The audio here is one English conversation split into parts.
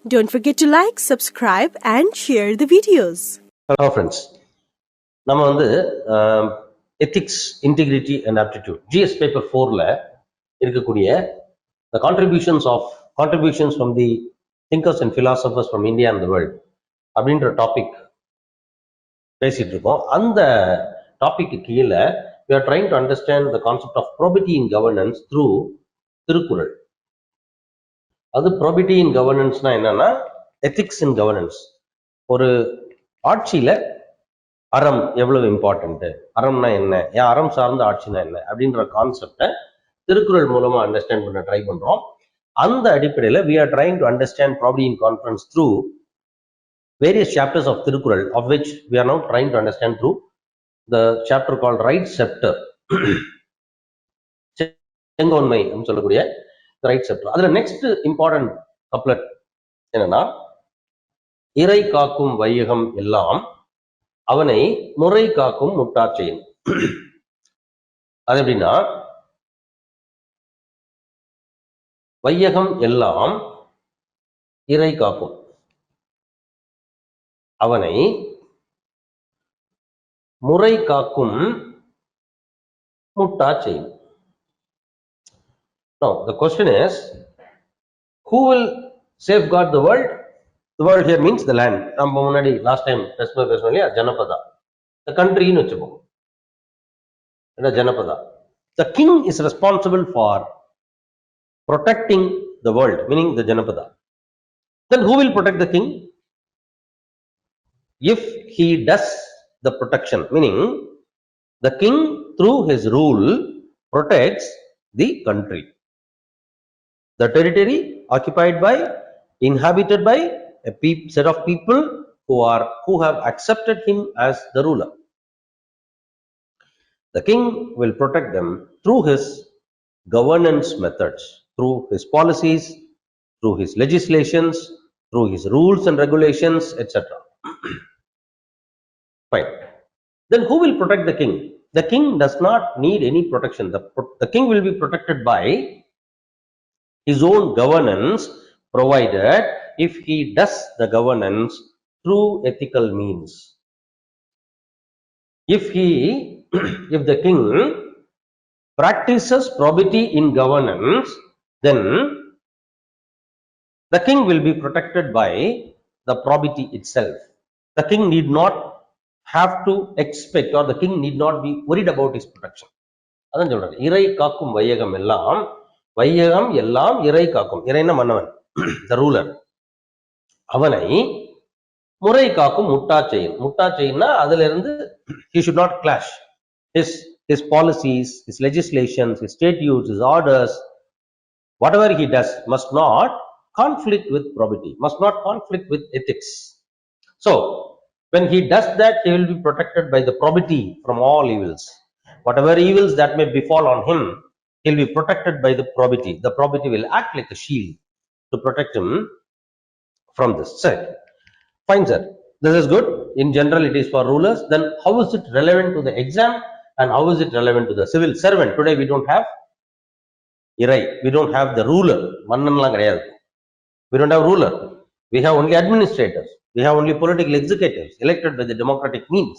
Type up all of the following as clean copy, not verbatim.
Don't forget to like, subscribe and share the videos. Hello friends. நம்ம வந்து ethics, integrity and aptitude GS paper 4ல இருக்கக்கூடிய the contributions from the thinkers and philosophers from India and the world அப்படின்ற topic பேசிட்டு இருக்கோம். அந்த டாபிக்கு கீழே we are trying to understand the concept of probity in governance through Thirukkural. அது probity in governanceனா என்னன்னா ethics in governance. ஒரு ஆட்சியில அறம் எவ்வளவு இம்பார்ட்டன்ட், அறம்னா என்ன, ஏன் அறம் சார்ந்த ஆட்சினா என்ன அப்படின்ற கான்செப்டை திருக்குறள் மூலமா அண்டர்ஸ்டாண்ட் பண்ண ட்ரை பண்றோம். அந்த அடிப்படையில் we are trying to understand probity in conference through various chapters of Thirukkural, of which we are now trying to understand through the chapter called right scepter. செங்கோன்மை அப்படின்னு சொல்லக்கூடிய ரைட் செப்டர். அதுல நெக்ஸ்ட் இம்பார்ட்டன்ட் கப்லெட் என்னன்னா, இறை காக்கும் வையகம் எல்லாம் அவனை முறை காக்கும் முட்டாட்சியின். அது எப்படின்னா, வையகம் எல்லாம் இறை காக்கும் அவனை முறை காக்கும் முட்டாட்சியின். Now the question is, who will safeguard the world? The world here means the land. நம்ம முன்னாடி லாஸ்ட் டைம் பேசணும் இல்லையா, ஜனபதா, the country ன்னு வச்சுப்போம். Janapada, the king is responsible for protecting the world, meaning the janapada. Then who will protect the king? If he does the protection, meaning the king through his rule protects the country, the territory occupied by, inhabited by a set of people who have accepted him as the ruler. The king will protect them through his governance methods, through his policies, through his legislations, through his rules and regulations, etc. Fine. Then who will protect the king? The king does not need any protection. The king will be protected by his own governance, provided if he does the governance through ethical means. If the king practices probity in governance, then the king will be protected by the probity itself. The king need not have to expect, or the king need not be worried about his protection. அதான் சொல்றாங்க, இறை காக்கும் வையகம் எல்லாம், வையகம் எல்லாம் இறை காக்கும். இறைன மன்னவன், the ruler, அவனை முறை காக்கும் முட்டாட்சியின். முட்டாட்சியின்னா அதுல இருந்து he should not clash. His policies, his legislations, his statutes, his orders, whatever he does must not conflict with probity, must not conflict with ethics. So when he does that, he will be protected by the probity from all evils. Whatever evils that may befall on him, he will be protected by the probity. The probity will act like a shield to protect him from this. Sir, fine sir, this is good. In general it is for rulers. Then how is it relevant to the exam, and how is it relevant to the civil servant? Today we don't have irai, we don't have the ruler. Mannanla கிடையாது. We don't have ruler. We have only administrators. We have only political executives elected by the democratic means.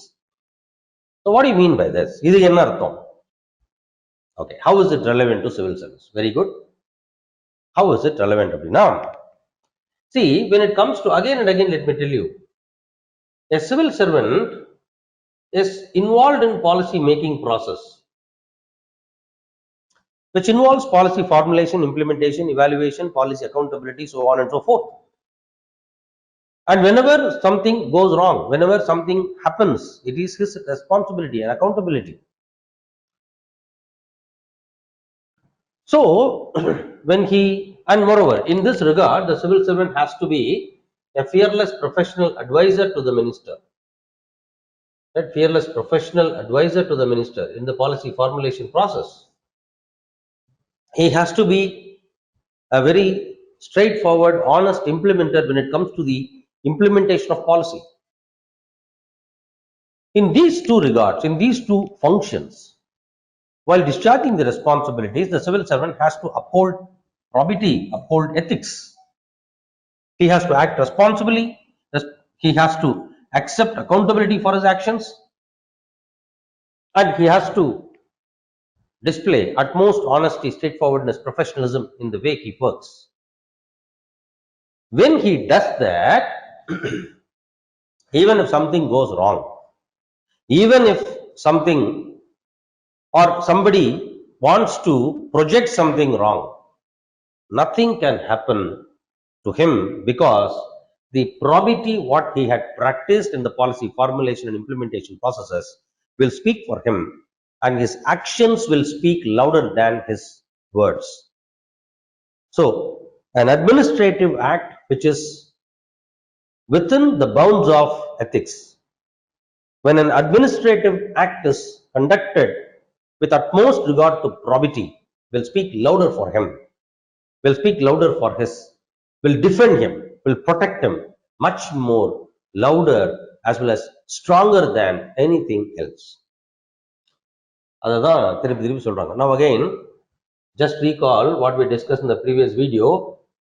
So what do you mean by this? இது என்ன அர்த்தம்? Okay, how is it relevant to civil service? Very good. How is it relevant அப்படின்னா, see, when it comes to, again and again let me tell you, a civil servant is involved in policy making process, which involves policy formulation, implementation, evaluation, policy accountability, so on and so forth. And whenever something goes wrong, whenever something happens, it is his responsibility and accountability. So when and moreover, in this regard, the civil servant has to be a fearless professional advisor to the minister. That fearless professional advisor to the minister in the policy formulation process. He has to be a very straightforward, honest implementer when it comes to the implementation of policy. In these two regards, in these two functions, while discharging the responsibilities, the civil servant has to uphold probity, uphold ethics. He has to act responsibly. He has to accept accountability for his actions, and he has to display utmost honesty, straightforwardness, professionalism in the way he works. When he does that, even if something goes wrong, even if something or somebody wants to project something wrong, nothing can happen to him, because the probity what he had practiced in the policy formulation and implementation processes will speak for him, and his actions will speak louder than his words. So an administrative act which is within the bounds of ethics, when an administrative act is conducted with utmost regard to probity, will speak louder for him, will speak louder for his, will defend him, will protect him much more louder as well as stronger than anything else. அதுதான் திருப்பி திருப்பி சொல்றாங்க. Now again, just recall what we discussed in the previous video.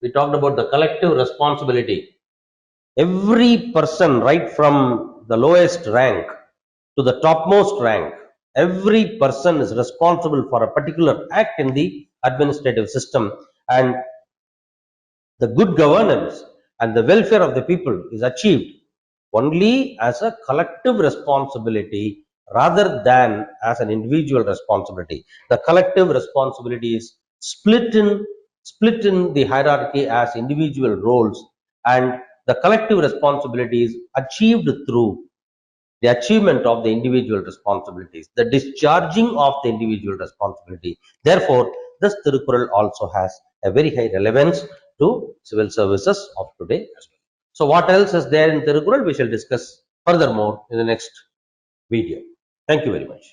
We talked about the collective responsibility. Every person, right from the lowest rank to the topmost rank, every person is responsible for a particular act in the administrative system, and the good governance and the welfare of the people is achieved only as a collective responsibility rather than as an individual responsibility. The collective responsibility is split in the hierarchy as individual roles, and the collective responsibility is achieved through the achievement of the individual responsibilities, the discharging of the individual responsibility. Therefore, this Tirukkural also has a very high relevance to civil services of today as well. So what else is there in Tirukkural, we shall discuss furthermore in the next video. Thank you very much.